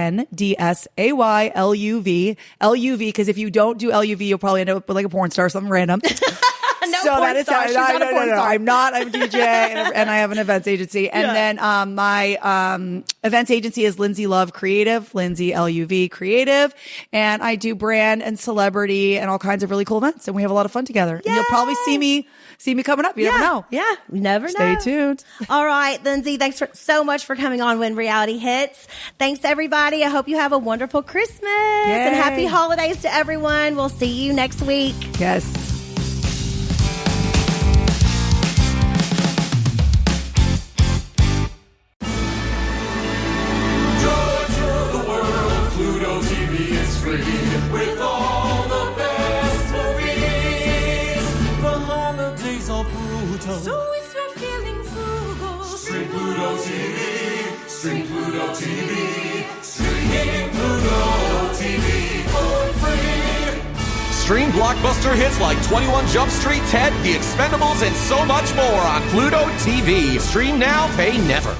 LUV, because if you don't do LUV, you'll probably end up with like a porn star or something random. Porn star. She's not a porn star. I'm not. I'm a DJ and I have an events agency. And then my events agency is Lindsay Luv Creative, Lindsay LUV Creative. And I do brand and celebrity and all kinds of really cool events. And we have a lot of fun together. And you'll probably see me coming up. You never know. Yeah. Never know. Stay tuned. All right, Lindsay, thanks so much for coming on When Reality Hits. Thanks, everybody. I hope you have a wonderful Christmas and happy holidays to everyone. We'll see you next week. Yes. With all the best movies. The holidays are brutal, so if you're feeling frugal, stream Pluto TV. Stream Pluto TV. Stream Pluto TV for free. Stream blockbuster hits like 21 Jump Street, Ted, The Expendables, and so much more on Pluto TV. Stream now, pay never.